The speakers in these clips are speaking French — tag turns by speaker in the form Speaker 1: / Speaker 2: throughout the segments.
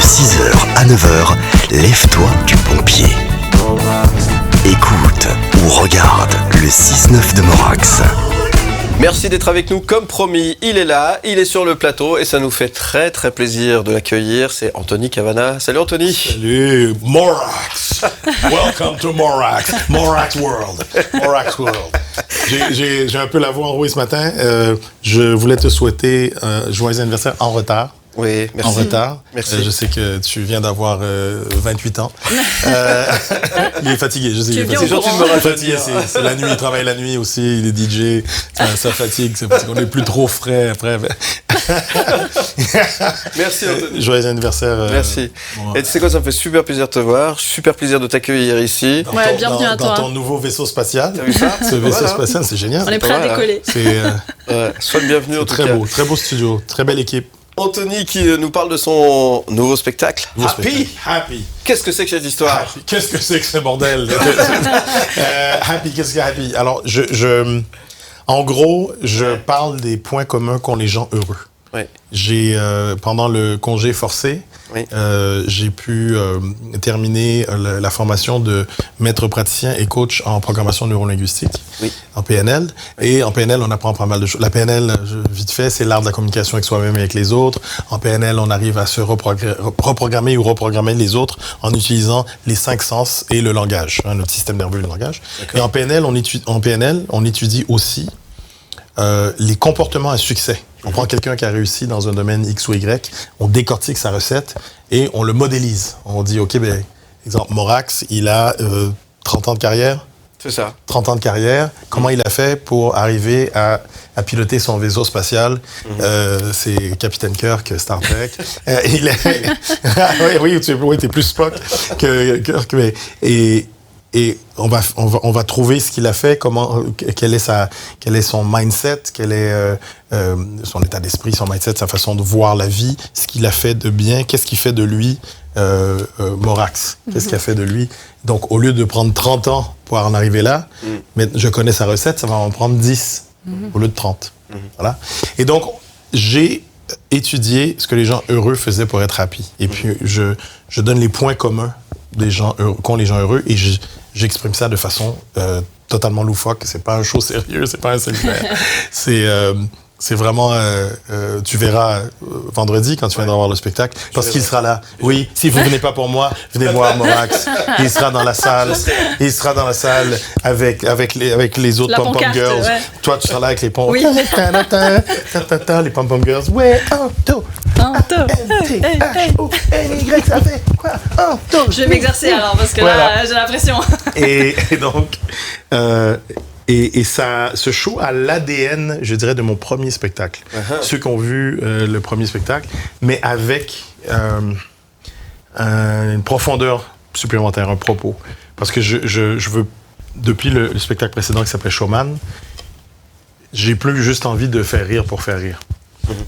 Speaker 1: 6h à 9h, lève-toi du bon pied. Écoute ou regarde le 6-9 de Morax.
Speaker 2: Merci d'être avec nous, comme promis, il est là, il est sur le plateau et ça nous fait très très plaisir de l'accueillir, c'est Anthony Cavana. Salut Anthony.
Speaker 3: Salut, Morax. Welcome to Morax. Morax World. Morax World. J'ai un peu la voix enrouée ce matin. Je voulais te souhaiter joyeux anniversaire en retard.
Speaker 2: Oui, merci.
Speaker 3: En retard.
Speaker 2: Merci.
Speaker 3: Je sais que tu viens d'avoir 28 ans. Il est fatigué, je sais. Il est fatigué.
Speaker 2: C'est gentil de me
Speaker 3: fatigué. C'est la nuit, il travaille la nuit aussi, il est DJ. Ça fatigue, c'est parce qu'on n'est plus trop frais après.
Speaker 2: Merci Anthony.
Speaker 3: Joyeux anniversaire.
Speaker 2: Merci. Et tu sais quoi, ça me fait super plaisir de te voir, super plaisir de t'accueillir ici.
Speaker 4: Bienvenue à toi.
Speaker 3: Dans ton nouveau vaisseau spatial.
Speaker 2: T'as vu ça?
Speaker 3: Ce vaisseau spatial, c'est génial.
Speaker 4: On est prêt à décoller.
Speaker 2: Sois le bienvenu en tout cas.
Speaker 3: Très beau studio, très belle équipe.
Speaker 2: Anthony qui nous parle de son nouveau spectacle.
Speaker 3: Happy.
Speaker 2: Qu'est-ce que c'est que cette histoire?
Speaker 3: Qu'est-ce que c'est que ce bordel? Happy, qu'est-ce que Happy? Alors, en gros, je parle des points communs qu'ont les gens heureux.
Speaker 2: Oui.
Speaker 3: Pendant le congé forcé,
Speaker 2: oui.
Speaker 3: J'ai pu terminer la formation de maître praticien et coach en programmation neurolinguistique, oui. En PNL. Et en PNL, on apprend pas mal de choses. La PNL, vite fait, c'est l'art de la communication avec soi-même et avec les autres. En PNL, on arrive à se reprogrammer ou reprogrammer les autres en utilisant les 5 sens et le langage, notre système nerveux et le langage. D'accord. Et en PNL, on étudie aussi les comportements à succès. On prend quelqu'un qui a réussi dans un domaine X ou Y, on décortique sa recette et on le modélise. On dit, OK, exemple, Morax, il a 30 ans de carrière.
Speaker 2: C'est ça.
Speaker 3: 30 ans de carrière. Comment il a fait pour arriver à piloter son vaisseau spatial? C'est Capitaine Kirk, Star Trek. Oui, t'es plus Spock que Kirk. Et on va trouver ce qu'il a fait, quel est son mindset, quel est son état d'esprit, son mindset, sa façon de voir la vie, ce qu'il a fait de bien, qu'est-ce qui fait de lui Morax, qu'est-ce qui a fait de lui. Donc, au lieu de prendre 30 ans pour en arriver là, mais je connais sa recette, ça va en prendre 10 au lieu de 30. Voilà. Et donc, j'ai étudié ce que les gens heureux faisaient pour être happy. Et puis, je donne les points communs des gens qu'ont les gens heureux et j'exprime ça de façon totalement loufoque. C'est pas un show sérieux, c'est pas un séminaire. C'est vraiment... tu verras vendredi quand tu viendras voir le spectacle, parce qu'il sera là. Oui, si vous venez pas pour moi, venez voir Morax. Il sera dans la salle. Il sera dans la salle avec les autres pom-pom girls. Ouais. Toi, tu seras là avec les pom-pom.
Speaker 4: Oui.
Speaker 3: Les pom-pom girls. Ouais, Anto. N-Y, ça fait quoi? Anto.
Speaker 4: Je vais m'exercer alors, parce que là, j'ai la pression.
Speaker 3: Et donc... Et ça, ce show a l'ADN, je dirais, de mon premier spectacle. Ceux qui ont vu le premier spectacle, mais avec une profondeur supplémentaire, un propos. Parce que je veux, depuis le spectacle précédent qui s'appelait Showman, j'ai plus juste envie de faire rire pour faire rire.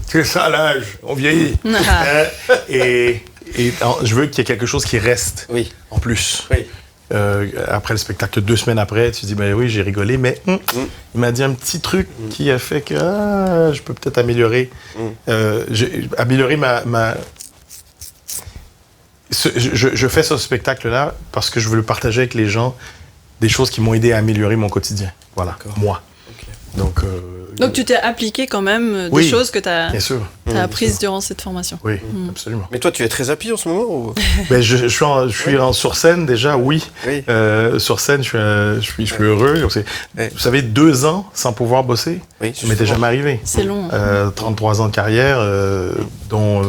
Speaker 3: C'est ça l'âge, on vieillit. Et je veux qu'il y ait quelque chose qui reste en plus. Oui. Après le spectacle, 2 semaines après, tu dis, oui, j'ai rigolé, mais il m'a dit un petit truc qui a fait que je peux peut-être améliorer. Améliorer je fais ce spectacle-là parce que je veux le partager avec les gens, des choses qui m'ont aidé à améliorer mon quotidien. Voilà, moi. Okay.
Speaker 4: Donc tu t'es appliqué quand même des choses que tu as apprises durant cette formation.
Speaker 3: Oui, absolument.
Speaker 2: Mais toi, tu es très happy en ce moment ou...
Speaker 3: Je suis sur scène déjà, oui. Sur scène, je suis heureux. Vous savez, 2 ans sans pouvoir bosser, ça m'était jamais arrivé.
Speaker 4: C'est long.
Speaker 3: 33 ans de carrière, dont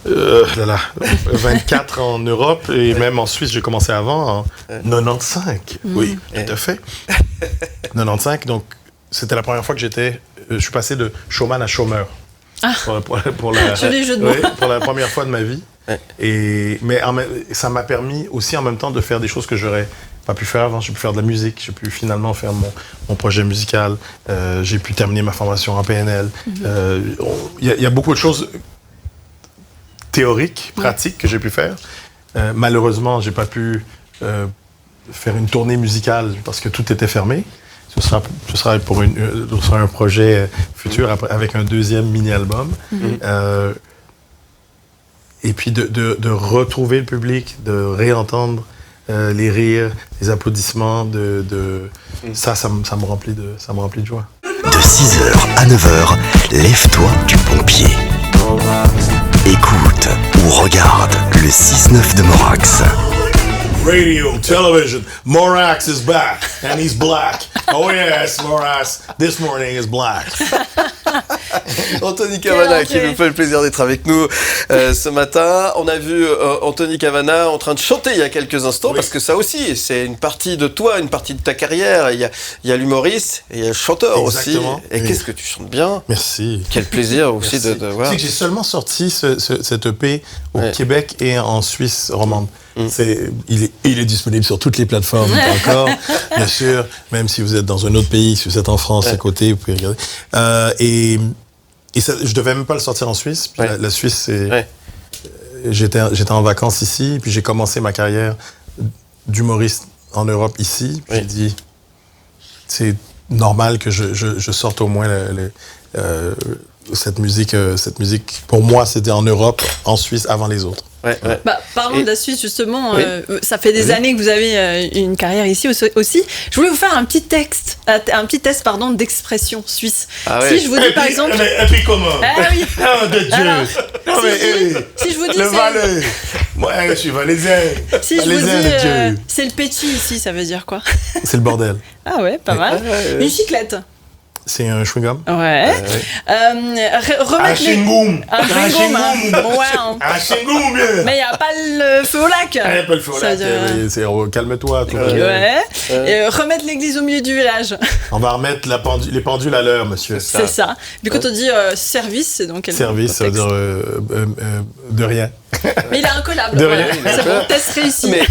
Speaker 3: 24 en Europe et même en Suisse, j'ai commencé avant, en 95. Oui, tout à fait. 95, donc c'était la première fois que je suis passé de showman à chômeur. Pour la première fois de ma vie. Mais ça m'a permis aussi en même temps de faire des choses que j'aurais pas pu faire avant. J'ai pu faire de la musique, j'ai pu finalement faire mon projet musical, j'ai pu terminer ma formation en PNL. Il y a beaucoup de choses théoriques, pratiques que j'ai pu faire. Malheureusement, j'ai pas pu faire une tournée musicale parce que tout était fermé. Ce sera un projet futur avec un 2e mini-album. et puis de retrouver le public, de réentendre les rires, les applaudissements, ça me remplit de joie.
Speaker 1: De 6h à 9h, lève-toi du bon pied. Écoute ou regarde le 6-9 de Morax.
Speaker 3: Radio, television, Morax is back, and he's black. Oh yes, Morax, this morning is black.
Speaker 2: Anthony Cavana qui nous fait le plaisir d'être avec nous ce matin. On a vu Anthony Cavana en train de chanter il y a quelques instants, parce que ça aussi, c'est une partie de toi, une partie de ta carrière. Il y a l'humoriste et il y a le chanteur. Exactement. Aussi. Et qu'est-ce que tu chantes bien.
Speaker 3: Merci.
Speaker 2: Quel plaisir aussi de voir.
Speaker 3: Tu sais que j'ai seulement sorti cet EP au Québec et en Suisse romande. Il est disponible sur toutes les plateformes encore, bien sûr, même si vous êtes dans un autre pays, si vous êtes en France à côté, vous pouvez regarder. Et ça, je devais même pas le sortir en Suisse. Puis la Suisse, c'est... J'étais en vacances ici, puis j'ai commencé ma carrière d'humoriste en Europe ici. Puis j'ai dit, c'est normal que je sorte au moins cette musique. Pour moi, c'était en Europe, en Suisse, avant les autres.
Speaker 4: Parlons de la Suisse justement, ça fait des années que vous avez une carrière ici aussi. Je voulais vous faire un petit test d'expression suisse. Si je vous dis par exemple...
Speaker 3: Et puis comment?
Speaker 4: Oui.
Speaker 3: Oh de Dieu.
Speaker 4: Si je vous dis...
Speaker 3: Le Valais. Moi, je suis valaisan.
Speaker 4: Si je vous dis c'est le péti ici, ça veut dire quoi?
Speaker 3: C'est le bordel.
Speaker 4: Ah ouais, pas mal. Une chiclette.
Speaker 3: C'est un chewing-gum.
Speaker 4: Ouais.
Speaker 3: Un chewing-gum.
Speaker 4: Un chewing-gum.
Speaker 3: Un chewing-gum, bien.
Speaker 4: Mais il n'y a pas le feu au lac.
Speaker 3: Il n'y a pas le feu au lac. Calme-toi.
Speaker 4: Remettre l'église au milieu du village.
Speaker 3: On va remettre les pendules à l'heure, monsieur.
Speaker 4: C'est ça. Puis quand on dit service, c'est donc quel
Speaker 3: service, ça veut dire de rien.
Speaker 4: Mais il est incollable. De rien. C'est bon, test réussi.
Speaker 2: Mais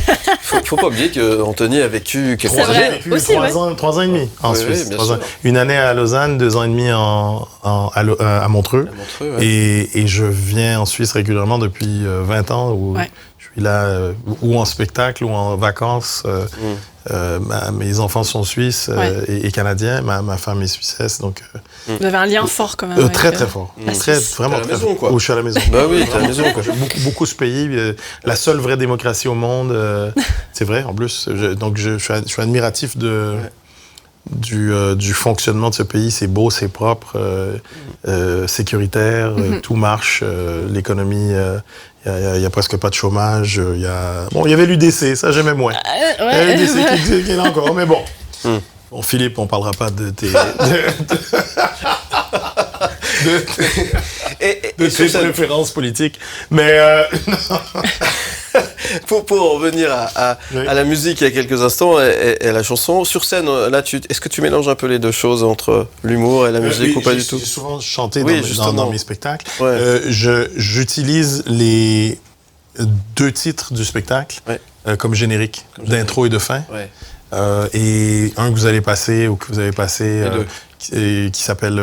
Speaker 2: faut pas oublier qu'Anthony a vécu quelques
Speaker 3: années. 3 ans et demi en Suisse. Une année à Lausanne, 2 ans et demi à Montreux. Et je viens en Suisse régulièrement depuis 20 ans où je suis là ou en spectacle ou en vacances. Mes enfants sont suisses et canadiens. Ma femme est suissesse. Donc,
Speaker 4: vous avez un lien fort quand même.
Speaker 3: Très fort. Vraiment très fort. Je suis à la maison.
Speaker 2: Bah oui, t'es à la maison.
Speaker 3: Beaucoup ce pays. La seule vraie démocratie au monde. C'est vrai, en plus. Donc je suis admiratif du fonctionnement de ce pays. C'est beau, c'est propre, sécuritaire, tout marche, l'économie, il y a presque pas de chômage. Il y avait l'UDC, ça j'aimais moins. Il y a l'UDC qui est là encore, mais bon. Bon, Philippe, on parlera pas de tes préférences politiques, mais
Speaker 2: Pour revenir à la musique il y a quelques instants et à la chanson, sur scène, là, est-ce que tu mélanges un peu les deux choses entre l'humour et la musique ou pas du tout?
Speaker 3: J'ai souvent chanté dans mes spectacles. J'utilise les 2 titres du spectacle comme générique, d'intro et de fin. Et un que vous allez passer ou que vous avez passé qui s'appelle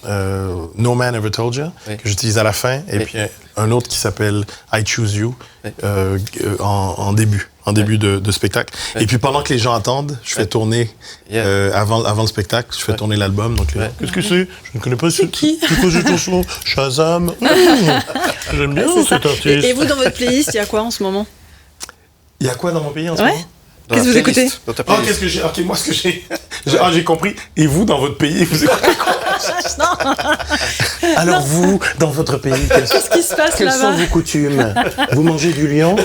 Speaker 3: No Man Ever Told You, que j'utilise à la fin, et puis un autre qui s'appelle I Choose You en début de spectacle. Et puis pendant que les gens attendent, je fais tourner, avant le spectacle, je fais tourner l'album. Donc qu'est-ce que c'est? Je ne connais pas
Speaker 4: c'est qui?
Speaker 3: C'est chanson Shazam. J'aime bien cet artiste.
Speaker 4: Et vous, dans votre playlist, il y a quoi en ce moment?
Speaker 3: Il y a quoi dans mon pays en ce moment?
Speaker 4: Qu'est-ce que vous écoutez?
Speaker 3: Qu'est-ce que j'ai? Ok, moi, ce que j'ai... j'ai compris. Et vous, dans votre pays, vous écoutez quoi? Alors vous, dans votre pays,
Speaker 4: qu'est-ce qui se passe
Speaker 3: quelles
Speaker 4: là-bas?
Speaker 3: sont vos coutumes? Vous mangez du lion?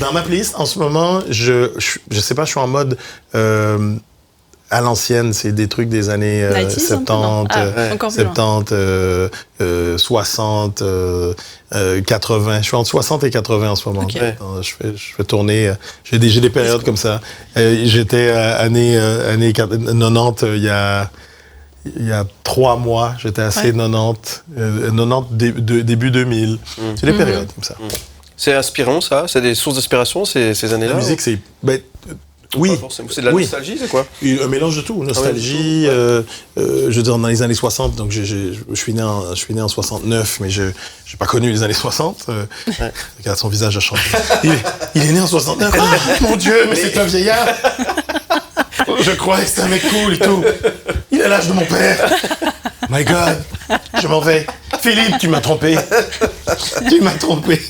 Speaker 3: Dans ma playlist, en ce moment, je sais pas, je suis en mode... à l'ancienne, c'est des trucs des années 70, 60, 80. Je suis entre 60 et 80 en ce moment. Okay. Je fais tourner. J'ai des périodes comme ça. J'étais années 90 il y a 3 mois. J'étais assez 90 début 2000. C'est des périodes comme ça.
Speaker 2: C'est inspirant, ça? C'est des sources d'inspiration, ces années-là?
Speaker 3: La musique, c'est...
Speaker 2: Oui. C'est de la nostalgie, c'est quoi?
Speaker 3: Un mélange de tout. Nostalgie, je veux dire, dans les années 60, donc je suis né en 69, mais je n'ai pas connu les années 60. Regarde, son visage a changé. Il est né en 69. Oh, mon Dieu, mais c'est un vieillard. Je croyais que c'était un mec cool et tout. Il a l'âge de mon père. My God, je m'en vais. Philippe, tu m'as trompé. Tu m'as trompé.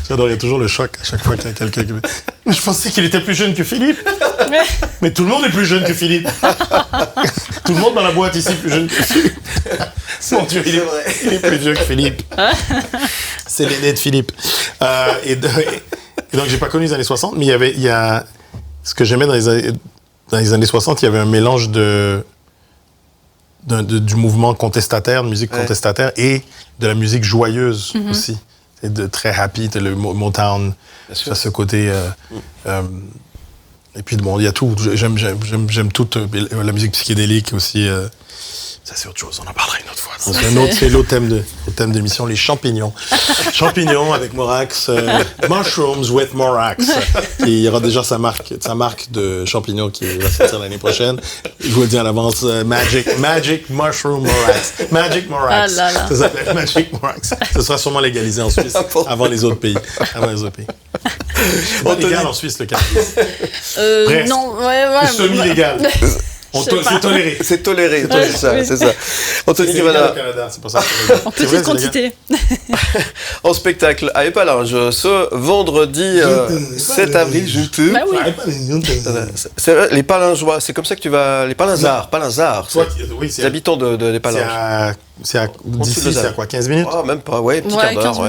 Speaker 3: J'adore, il y a toujours le choc à chaque fois qu'il y a quelqu'un qui... Je pensais qu'il était plus jeune que Philippe. Mais tout le monde est plus jeune que Philippe. Tout le monde dans la boîte ici est plus jeune que Philippe. Mon Dieu, il est plus vieux que Philippe. C'est l'aîné de Philippe. Et donc, j'ai pas connu les années 60, mais il y a ce que j'aimais dans les années 60, il y avait un mélange du mouvement contestataire, de musique contestataire, et de la musique joyeuse aussi. C'est de très happy, le Motown, ça, ce côté... et puis, bon, il y a tout. J'aime toute la musique psychédélique aussi. Ça, c'est autre chose, on en parlera une autre fois. C'est l'autre thème de l'émission, les champignons. Champignons avec Morax, Mushrooms with Morax. Il y aura déjà sa marque de champignons qui va sortir l'année prochaine. Je vous le dis à l'avance, Magic Mushroom Morax. Magic Morax.
Speaker 4: Ah là là.
Speaker 3: Ça s'appelle Magic Morax. Ce sera sûrement légalisé en Suisse avant les autres pays. C'est pas légal en Suisse, le cannabis.
Speaker 4: Non, ouais.
Speaker 3: Semi-légal. C'est toléré.
Speaker 2: C'est toléré, c'est ça. Anthony Cavana.
Speaker 3: Au Canada, c'est pour ça.
Speaker 4: En petite quantité.
Speaker 2: En spectacle à Épalinges ce vendredi 7 avril.
Speaker 4: Bah oui.
Speaker 2: C'est les Palingeois, c'est comme ça que tu vas. Les Palinzards.
Speaker 3: Oui,
Speaker 2: les habitants de l'Épalinges.
Speaker 3: D'ici, c'est à quoi, 15 minutes?
Speaker 2: Oh, même pas, petit quart d'heure.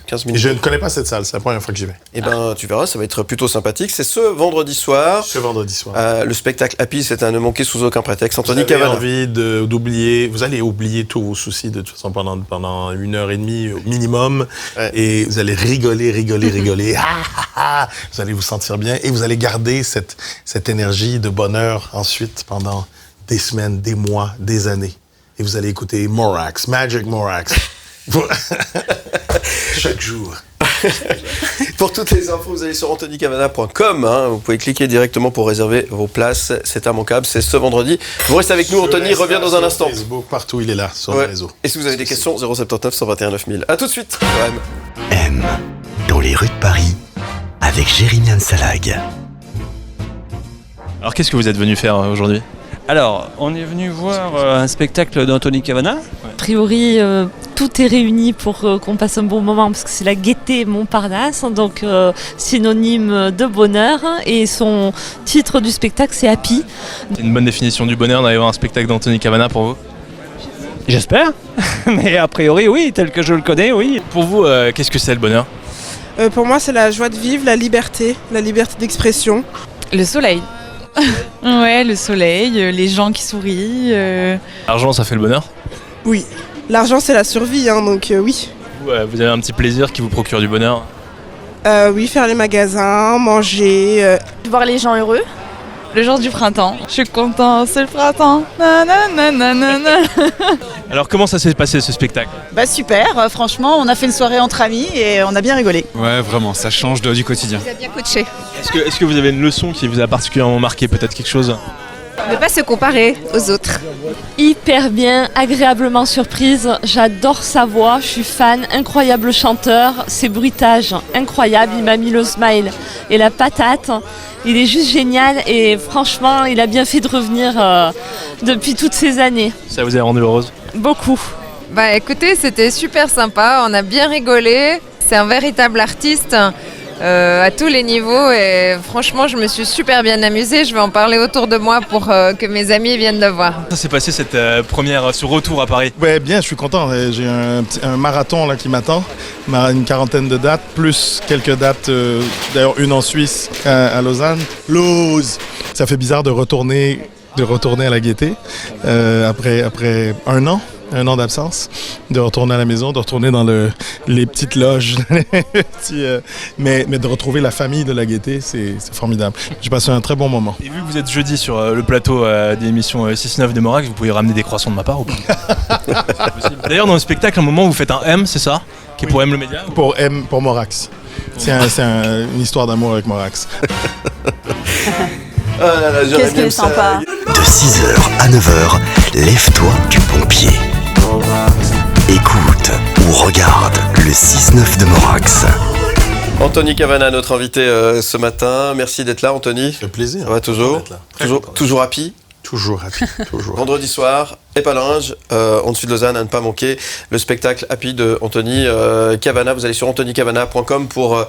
Speaker 2: 15 minutes.
Speaker 3: Et je ne connais pas cette salle, c'est la première fois que j'y vais.
Speaker 2: Eh ben, tu verras, ça va être plutôt sympathique. C'est ce vendredi soir. Le spectacle Happy, c'est à ne manquer sous aucun prétexte. Anthony Cavana.
Speaker 3: Vous avez envie d'oublier, vous allez oublier tous vos soucis de toute façon pendant 1h30 au minimum. Ouais. Et vous allez rigoler. Vous allez vous sentir bien et vous allez garder cette énergie de bonheur ensuite pendant des semaines, des mois, des années. Et vous allez écouter Morax, Magic Morax. Chaque jour.
Speaker 2: Pour toutes les infos, vous allez sur anthonycavana.com. Vous pouvez cliquer directement pour réserver vos places. C'est immanquable, c'est ce vendredi. Vous restez avec nous, Anthony revient dans un instant.
Speaker 3: Facebook, partout, il est là, sur les réseaux.
Speaker 2: Et si vous avez des questions, 079 121 9000. A tout de suite.
Speaker 1: M, dans les rues de Paris, avec Jérémy Ansalag.
Speaker 5: Alors, qu'est-ce que vous êtes venu faire aujourd'hui ?
Speaker 6: Alors, on est venu voir un spectacle d'Anthony Cavana.
Speaker 7: A priori, tout est réuni pour qu'on passe un bon moment parce que c'est la gaieté Montparnasse, donc synonyme de bonheur. Et son titre du spectacle, c'est Happy.
Speaker 5: C'est une bonne définition du bonheur d'aller voir un spectacle d'Anthony Cavana pour vous ?
Speaker 6: J'espère, mais a priori, oui, tel que je le connais, oui.
Speaker 5: Pour vous, qu'est-ce que c'est le bonheur ?
Speaker 8: Pour moi, c'est la joie de vivre, la liberté d'expression.
Speaker 9: Le soleil. Ouais, le soleil, les gens qui sourient.
Speaker 5: L'argent, ça fait le bonheur ?
Speaker 8: Oui. L'argent, c'est la survie, donc oui.
Speaker 5: Vous avez un petit plaisir qui vous procure du bonheur ?
Speaker 8: Oui, faire les magasins, manger.
Speaker 9: Voir les gens heureux. Le jour du printemps. Je suis content, c'est le printemps. Nanana.
Speaker 5: Alors, comment ça s'est passé ce spectacle ?
Speaker 10: Bah super, franchement, on a fait une soirée entre amis et on a bien rigolé.
Speaker 11: Ouais, vraiment, ça change du quotidien.
Speaker 10: Vous avez bien coaché.
Speaker 5: Est-ce que vous avez une leçon qui vous a particulièrement marqué, peut-être quelque chose ?
Speaker 9: Ne pas se comparer aux autres.
Speaker 7: Hyper bien, agréablement surprise. J'adore sa voix, je suis fan, incroyable chanteur, ses bruitages, incroyable. Il m'a mis le smile et la patate. Il est juste génial et franchement, il a bien fait de revenir depuis toutes ces années.
Speaker 5: Ça vous a rendu heureuse ?
Speaker 7: Beaucoup.
Speaker 9: Bah écoutez, c'était super sympa, on a bien rigolé. C'est un véritable artiste à tous les niveaux et franchement, je me suis super bien amusée. Je vais en parler autour de moi pour que mes amis viennent le voir.
Speaker 5: Ça s'est passé ce retour à Paris ?
Speaker 3: Ouais, bien, je suis content. J'ai un marathon là qui m'attend, une quarantaine de dates, plus quelques dates, d'ailleurs une en Suisse, à Lausanne. Ça fait bizarre de retourner à la gaieté après un an d'absence, de retourner à la maison, de retourner dans les petites loges, mais de retrouver la famille de la gaieté, c'est formidable. J'ai passé un très bon moment.
Speaker 5: Et vu que vous êtes jeudi sur le plateau des émissions 6-9 de Morax, vous pouvez ramener des croissants de ma part ou pas ? C'est possible. D'ailleurs, dans le spectacle, à un moment, vous faites un M, c'est ça ? Qui est pour M le média ?
Speaker 3: Pour Morax. C'est une histoire d'amour avec Morax.
Speaker 4: Qu'est-ce qui est sympa.
Speaker 1: De 6h à 9h, lève-toi du bon pied. Écoute ou regarde le 6-9 de Morax.
Speaker 2: Anthony Cavana, notre invité ce matin. Merci d'être là, Anthony.
Speaker 3: Ça fait plaisir.
Speaker 2: Ça va toujours happy.
Speaker 3: Toujours happy, toujours.
Speaker 2: Vendredi soir, et Palinges, en dessus de Lausanne, à ne pas manquer le spectacle Happy de Anthony Cavana. Vous allez sur anthonycavana.com pour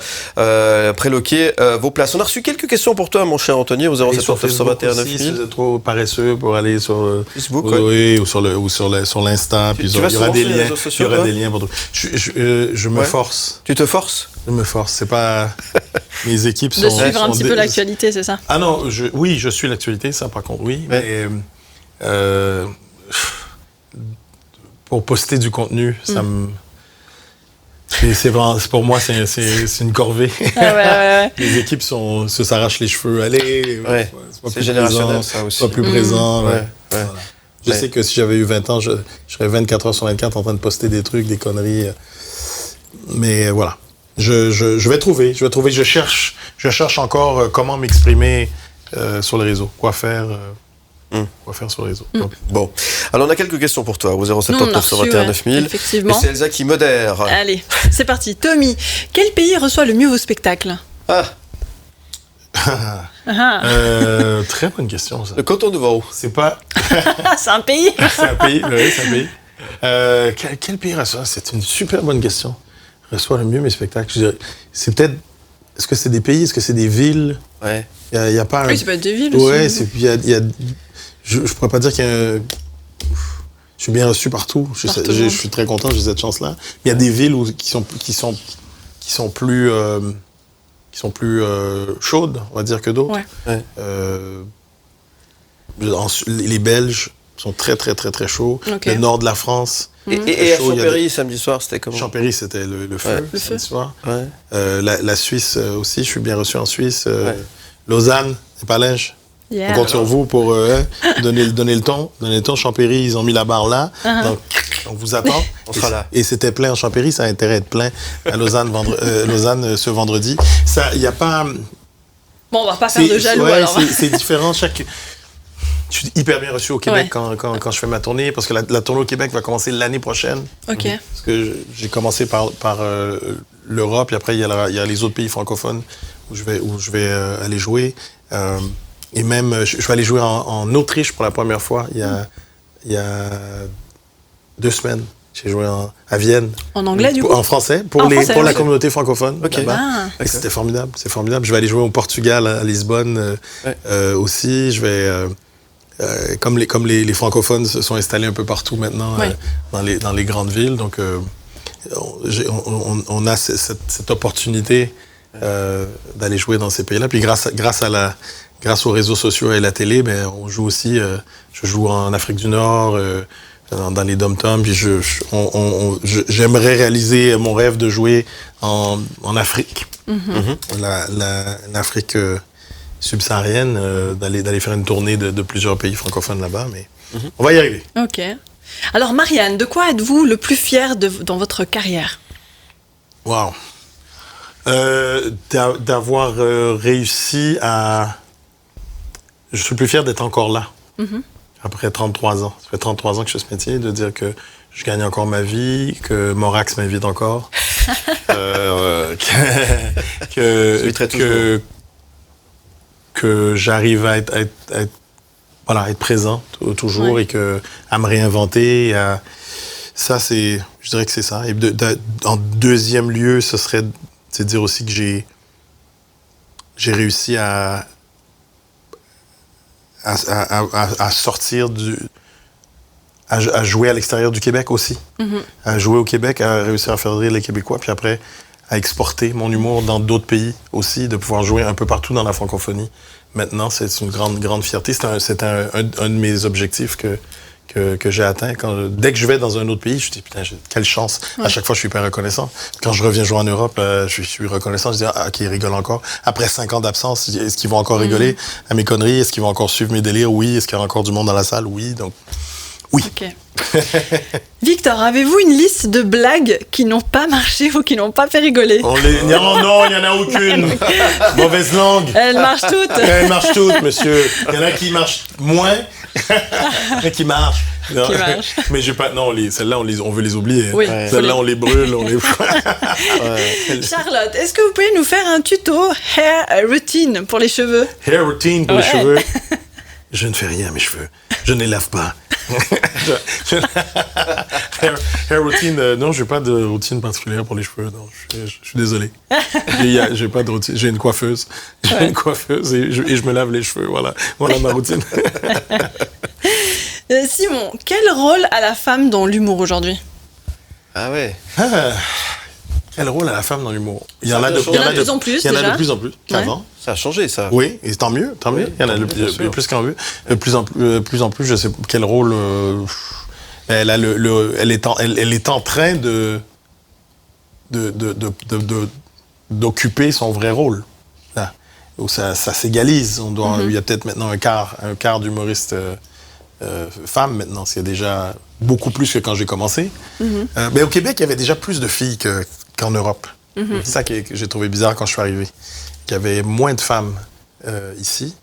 Speaker 2: préloquer vos places. On a reçu quelques questions pour toi, mon cher Anthony, au 07921 9000.
Speaker 3: Si vous êtes trop paresseux pour aller sur
Speaker 2: Facebook,
Speaker 3: ou sur l'Insta, puis il y aura des liens. Il y aura des liens pour tout. Je me force.
Speaker 2: Tu te forces?
Speaker 3: Je me force. C'est pas mes équipes sont.
Speaker 4: De suivre un petit peu l'actualité, c'est ça?
Speaker 3: Ah non, oui, je suis l'actualité, ça par contre, oui, mais pour poster du contenu, ça me. Pour moi, c'est une corvée.
Speaker 4: Ouais.
Speaker 3: Les équipes s'arrachent les cheveux. Allez,
Speaker 2: c'est générationnel, ça aussi.
Speaker 3: Sois plus présent.
Speaker 2: Ouais.
Speaker 3: Voilà. Je sais que si j'avais eu 20 ans, je serais 24 heures sur 24 en train de poster des trucs, des conneries. Mais voilà. Je vais trouver. Je cherche encore comment m'exprimer sur les réseaux. Quoi faire sur les réseaux.
Speaker 2: Bon. Alors, on a quelques questions pour toi, au 07921 9000.
Speaker 4: Effectivement.
Speaker 2: Et c'est Elsa qui modère.
Speaker 4: Allez, c'est parti. Tommy, quel pays reçoit le mieux vos spectacles?
Speaker 3: Très bonne question, ça.
Speaker 2: Le canton de Vaud.
Speaker 3: C'est pas...
Speaker 4: c'est un pays.
Speaker 3: C'est un pays, oui, c'est un pays. Quel pays reçoit? C'est une super bonne question. Reçoit le mieux mes spectacles. C'est peut-être... Est-ce que c'est des pays? Est-ce que c'est des villes?
Speaker 2: Ouais.
Speaker 3: Il y a pas...
Speaker 4: Oui, c'est pas des villes
Speaker 3: ouais,
Speaker 4: aussi.
Speaker 3: Il y a... Je pourrais pas dire qu'il y a... Je suis bien reçu partout. Je suis très content, j'ai cette chance-là. Il y a des villes qui sont plus chaudes, on va dire, que d'autres.
Speaker 4: Ouais.
Speaker 3: Les Belges sont très, très, très, très chauds.
Speaker 2: Okay.
Speaker 3: Le nord de la France.
Speaker 2: Et à Champéry, samedi soir, c'était comment?
Speaker 3: Champéry, c'était le feu, samedi soir.
Speaker 2: Ouais.
Speaker 3: La Suisse aussi, je suis bien reçu en Suisse. Lausanne et Palinges.
Speaker 4: Yeah.
Speaker 3: On compte sur vous pour donner le ton. Champéry, ils ont mis la barre là. Donc, on vous attend.
Speaker 2: On sera là.
Speaker 3: Et c'était plein en Champéry, ça a intérêt à être plein à Lausanne, Lausanne ce vendredi. Il n'y a pas...
Speaker 4: Bon, on va pas faire de jaloux alors.
Speaker 3: C'est différent. Je suis hyper bien reçu au Québec quand je fais ma tournée, parce que la tournée au Québec va commencer l'année prochaine.
Speaker 4: OK.
Speaker 3: Parce que j'ai commencé par l'Europe, puis après, il y a les autres pays francophones où je vais aller jouer. Et même, je vais aller jouer en Autriche pour la première fois il y a 2 semaines. J'ai joué à Vienne.
Speaker 4: En anglais, du coup?
Speaker 3: En français, pour la communauté francophone.
Speaker 2: Okay.
Speaker 3: C'était formidable, c'est formidable. Je vais aller jouer au Portugal, à Lisbonne aussi. Je vais... comme les francophones se sont installés un peu partout maintenant dans les grandes villes, donc on a cette opportunité d'aller jouer dans ces pays-là. Puis grâce aux réseaux sociaux et la télé, on joue aussi. Je joue en Afrique du Nord, dans les dom-toms. Puis j'aimerais réaliser mon rêve de jouer en Afrique, l'Afrique subsaharienne, d'aller faire une tournée de plusieurs pays francophones là-bas. Mais on va y arriver.
Speaker 4: OK. Alors Marianne, de quoi êtes-vous le plus fier dans votre carrière?
Speaker 3: Wow. D'avoir réussi à... Je suis plus fier d'être encore là. Après 33 ans. Ça fait 33 ans que je fais ce métier, de dire que je gagne encore ma vie, que Morax m'invite encore. Que j'arrive à être présent toujours et à me réinventer. Je dirais que c'est ça. Et en deuxième lieu, c'est dire aussi que j'ai réussi à sortir à jouer à l'extérieur du Québec aussi. À jouer au Québec, à réussir à faire rire les Québécois, puis après à exporter mon humour dans d'autres pays aussi, de pouvoir jouer un peu partout dans la francophonie. Maintenant, c'est une grande fierté. C'est un de mes objectifs que j'ai atteint. Dès que je vais dans un autre pays, je me dis, putain, quelle chance. À chaque fois, je suis hyper reconnaissant. Quand je reviens jouer en Europe, je suis reconnaissant. Je dis, OK, ils rigolent encore. Après 5 ans d'absence, est-ce qu'ils vont encore rigoler à mes conneries? Est-ce qu'ils vont encore suivre mes délires? Oui. Est-ce qu'il y a encore du monde dans la salle? Oui. Donc, oui.
Speaker 4: OK. Victor, avez-vous une liste de blagues qui n'ont pas marché ou qui n'ont pas fait rigoler?
Speaker 3: Non, il n'y en a aucune. Mauvaise langue.
Speaker 4: Elles marchent toutes.
Speaker 3: Elles marchent toutes, monsieur. Il y en a qui marchent moins, mais qui marchent. Mais j'ai pas. Non, celles-là, on veut les oublier.
Speaker 4: Oui,
Speaker 3: celles-là, on les brûle.
Speaker 4: Charlotte, est-ce que vous pouvez nous faire un tuto hair routine pour les cheveux?
Speaker 3: Hair routine pour les cheveux. Je ne fais rien à mes cheveux. Je ne les lave pas. Hair routine, non, j'ai pas de routine particulière pour les cheveux. Non, je suis désolé. J'ai pas de routine. J'ai une coiffeuse. J'ai une coiffeuse et je me lave les cheveux. Voilà ma routine.
Speaker 4: Simon, quel rôle a la femme dans l'humour aujourd'hui?
Speaker 2: Ah ouais.
Speaker 3: Quel rôle a la femme dans l'humour?
Speaker 4: Il y en a de plus en plus.
Speaker 3: Il y en a de plus en plus qu'avant.
Speaker 2: Ouais. Ça a changé, ça.
Speaker 3: Oui, et tant mieux. Oui, il y en a plus qu'en mieux. Plus en plus, je sais quel rôle. Elle est en train d'occuper son vrai rôle. Là, où ça s'égalise. Il y a peut-être maintenant un quart d'humoristes femmes maintenant. C'est déjà beaucoup plus que quand j'ai commencé. Mais au Québec, il y avait déjà plus de filles qu'en Europe. C'est ça que j'ai trouvé bizarre quand je suis arrivé. Il y avait moins de femmes ici.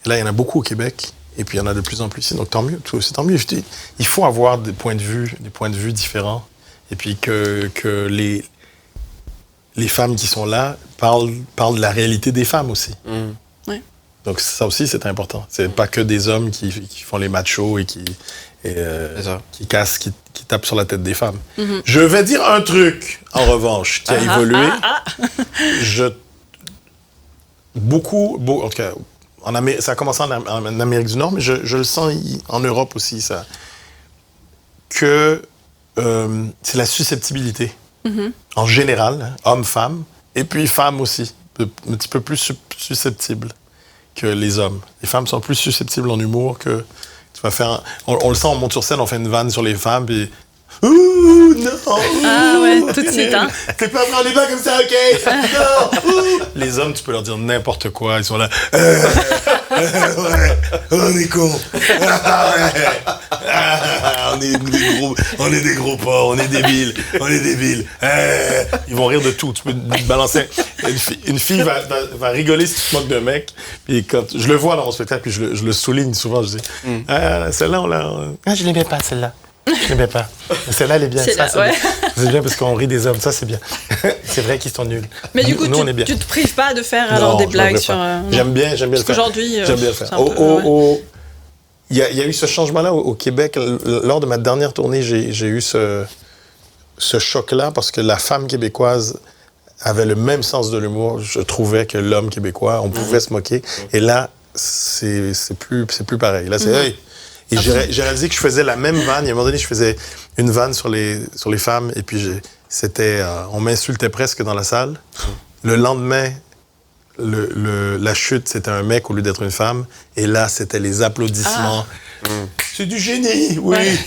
Speaker 3: Et là, il y en a beaucoup au Québec. Et puis, il y en a de plus en plus ici. Donc, tant mieux. C'est tant mieux. Je dis, il faut avoir des points de vue différents. Et puis, que les femmes qui sont là parlent de la réalité des femmes aussi.
Speaker 4: Ouais.
Speaker 3: Donc, ça aussi, c'est important. C'est pas que des hommes qui font les machos et qui cassent, qui tapent sur la tête des femmes. Je vais dire un truc, en revanche, qui a évolué. En tout cas, ça a commencé en Amérique du Nord, mais je le sens en Europe aussi, ça. Que c'est la susceptibilité. En général, homme-femme, et puis femmes aussi, un petit peu plus susceptibles que les hommes. Les femmes sont plus susceptibles en humour que... Tu vas faire... On le sent, on monte sur scène, on fait une vanne sur les femmes, puis... Ouh, non!
Speaker 4: Ah ouais, tout de suite, hein?
Speaker 3: T'es pas prendre les bas comme ça, OK? Non! Les hommes, tu peux leur dire n'importe quoi, ils sont là... ouais, on est cons! On est des gros porcs, on est débiles! Ils vont rire de tout, tu peux balancer... Une fille va rigoler si tu te moques d'un mec, puis quand je le vois dans mon spectacle, puis je le souligne souvent, je dis celle-là, je l'aimais pas, celle-là. Je l'aimais pas. Mais celle-là, elle est bien. C'est bien parce qu'on rit des hommes, ça c'est bien. C'est vrai qu'ils sont nuls.
Speaker 4: Mais du coup, tu te prives pas de faire alors des blagues sur...
Speaker 3: J'aime bien le faire.
Speaker 4: Parce qu'aujourd'hui,
Speaker 3: j'aime bien le faire. Il y a eu ce changement-là au Québec. Lors de ma dernière tournée, j'ai eu ce choc-là parce que la femme québécoise avait le même sens de l'humour, je trouvais, que l'homme québécois. On pouvait se moquer. Et là, c'est plus pareil. Là, c'est hey! Et j'ai réalisé que je faisais la même vanne. Et à un moment donné, je faisais une vanne sur les femmes. Et puis, on m'insultait presque dans la salle. Le lendemain, la chute, c'était un mec au lieu d'être une femme. Et là, c'était les applaudissements. C'est du génie, oui. Ouais.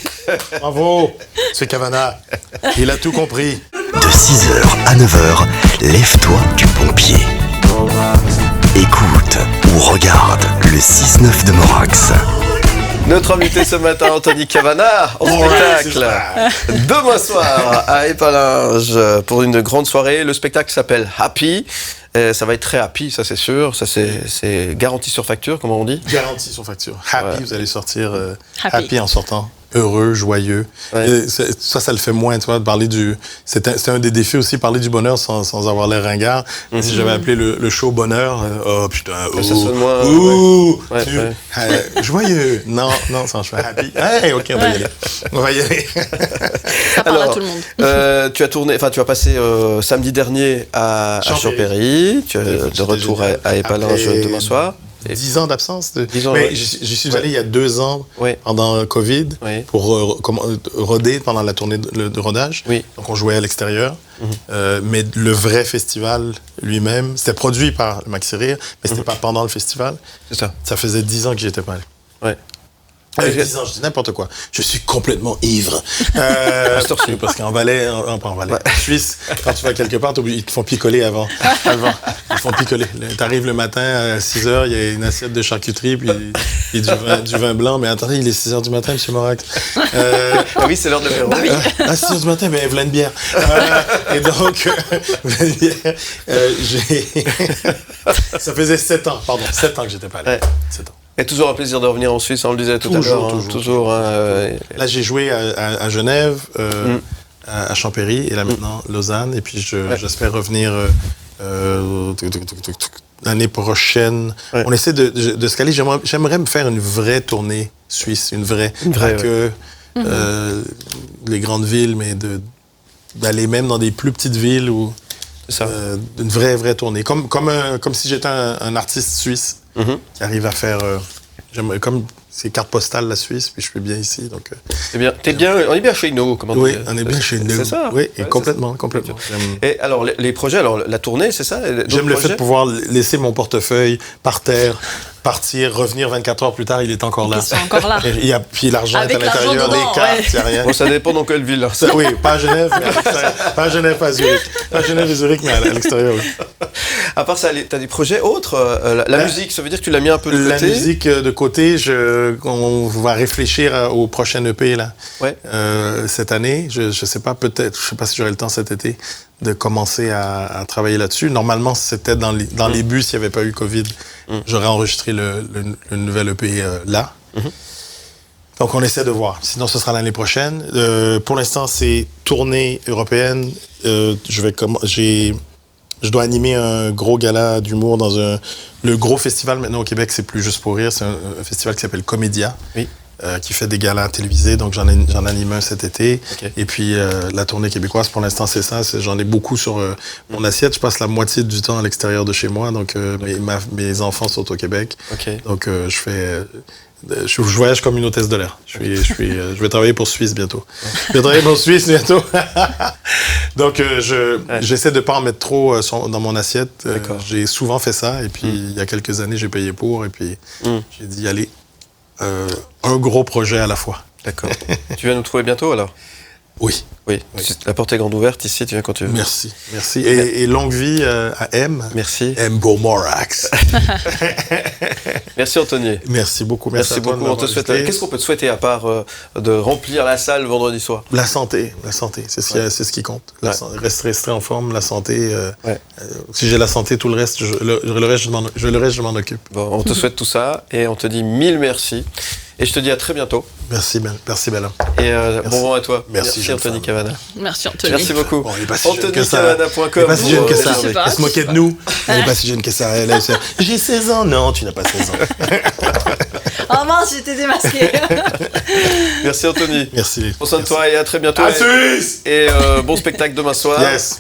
Speaker 3: Bravo, c'est Cavana. Il a tout compris.
Speaker 1: De 6h à 9h, lève-toi du bon pied. Écoute ou regarde le 6-9 de Morax.
Speaker 2: Notre invité ce matin, Anthony Cavana, en spectacle demain soir à Épalinges pour une grande soirée. Le spectacle s'appelle Happy. Ça va être très happy, ça c'est sûr. Ça c'est garanti sur facture, comment on dit?
Speaker 3: Garanti sur facture. Happy, vous allez sortir happy en sortant. Heureux, joyeux. Ouais. Ça le fait moins, tu vois, de parler du... C'est un des défis aussi, parler du bonheur sans avoir l'air ringard. Si j'avais appelé le show bonheur, oh putain,
Speaker 2: ça sonne moins...
Speaker 3: joyeux. Non, ça je fais happy. Hey, OK, on va y aller.
Speaker 4: Ça parle à tout le monde.
Speaker 2: Tu as passé samedi dernier à Champéry. Tu es de retour à Épalinges demain soir.
Speaker 3: 10 ans d'absence. Mais j'y suis allé il y a 2 ans, pendant Covid, pour roder pendant la tournée de rodage. Donc, on jouait à l'extérieur. Mais le vrai festival lui-même, c'était produit par le Maxi Rire, mais c'était pas pendant le festival.
Speaker 2: C'est ça.
Speaker 3: Ça faisait 10 ans que j'y étais pas allé.
Speaker 2: Ouais.
Speaker 3: 10 ans, je dis n'importe quoi. Je suis complètement ivre. Parce qu'en Valais, pas en Valais, en Suisse, quand tu vas quelque part, ils te font picoler avant. Ils te font picoler. T'arrives le matin à 6h, il y a une assiette de charcuterie, puis du vin blanc. Mais attendez, il est 6h du matin, M. Morax.
Speaker 2: Oui, c'est l'heure de l'apéro.
Speaker 3: À 6h du matin, voilà une bière. Et donc, voilà une bière. Ça faisait 7 ans que j'étais pas allé. Ouais. 7 ans.
Speaker 2: Et toujours un plaisir de revenir en Suisse, on le disait tout à l'heure. Toujours.
Speaker 3: Là, j'ai joué à Genève, à Champéry, et là maintenant Lausanne. Et puis j'espère revenir l'année prochaine, on essaie de se caler. J'aimerais me faire une vraie tournée suisse, une vraie que les grandes villes, mais d'aller même dans des plus petites villes ou une vraie tournée. Comme si j'étais un artiste suisse qui arrive à faire... comme c'est carte postale la Suisse, puis je suis bien ici. Donc,
Speaker 2: on est bien chez nous.
Speaker 3: Oui, on est bien chez nous.
Speaker 2: C'est ça.
Speaker 3: Oui, et complètement.
Speaker 2: Et alors, les projets, la tournée, c'est ça?
Speaker 3: J'aime le fait de pouvoir laisser mon portefeuille par terre, partir, revenir 24 heures plus tard, il est encore là.
Speaker 4: Ils sont encore là.
Speaker 3: Puis l'argent est à l'intérieur,
Speaker 4: dedans,
Speaker 3: les cartes, il n'y a rien.
Speaker 2: Bon, ça dépend dans quelle ville. Là.
Speaker 3: Oui, pas à Genève, mais à l'extérieur. Pas à Genève, pas à Zurich. Pas à Genève et Zurich, mais à l'extérieur, oui.
Speaker 2: À part ça, tu as des projets autres? La musique, ça veut dire que tu l'as mis un peu de côté?
Speaker 3: La musique de côté, on va réfléchir au prochain EP là, cette année. Je sais pas, peut-être, je sais pas si j'aurai le temps cet été de commencer à travailler là-dessus. Normalement, c'était dans les bus, s'il n'y avait pas eu Covid, j'aurais enregistré le nouvel EP là. Donc, on essaie de voir. Sinon, ce sera l'année prochaine. Pour l'instant, c'est tournée européenne. Je dois animer un gros gala d'humour dans le gros festival maintenant au Québec, c'est plus juste pour rire. C'est un festival qui s'appelle Comédia, qui fait des galas télévisés. Donc, j'en anime un cet été. Okay. Et puis, la tournée québécoise, pour l'instant, c'est ça. J'en ai beaucoup sur mon assiette. Je passe la moitié du temps à l'extérieur de chez moi. Donc, mes enfants sont au Québec. Okay. Donc, je voyage comme une hôtesse de l'air. Je vais travailler pour Suisse bientôt. Je vais travailler pour Suisse bientôt. Donc, j'essaie de ne pas en mettre trop dans mon assiette. J'ai souvent fait ça. Et puis, il y a quelques années, j'ai payé pour. Et puis, j'ai dit, allez, un gros projet à la fois.
Speaker 2: D'accord. Tu viens nous trouver bientôt, alors?
Speaker 3: Oui.
Speaker 2: La porte est grande ouverte ici, tu viens quand tu veux.
Speaker 3: Merci. Et longue vie à M.
Speaker 2: Merci.
Speaker 3: M. Beaumorax.
Speaker 2: Merci Anthony.
Speaker 3: Merci beaucoup.
Speaker 2: Merci beaucoup. Qu'est-ce qu'on peut te souhaiter à part de remplir la salle le vendredi soir?
Speaker 3: La santé. C'est ce qui compte. Rester en forme, la santé. Si j'ai la santé, tout le reste, le reste, je m'en occupe.
Speaker 2: Bon, on te souhaite tout ça et on te dit mille merci. Et je te dis à très bientôt.
Speaker 3: Merci Bella.
Speaker 2: Et bon vent à toi.
Speaker 3: Merci
Speaker 2: Anthony Cavana.
Speaker 4: Merci Anthony.
Speaker 2: Merci beaucoup.
Speaker 3: Bon, il n'est pas si jeune que ça.
Speaker 2: AnthonyCavana.com.
Speaker 3: Il n'est pas si jeune que ça. Elle se moquait de nous. Il n'est pas si jeune que ça. J'ai 16 ans. Non, tu n'as pas 16 ans.
Speaker 4: Oh mince, j'étais démasqué.
Speaker 2: Merci Anthony.
Speaker 3: Merci.
Speaker 2: Prends soin de toi et à très bientôt.
Speaker 3: À Suisse.
Speaker 2: Et bon spectacle demain soir.
Speaker 3: Yes.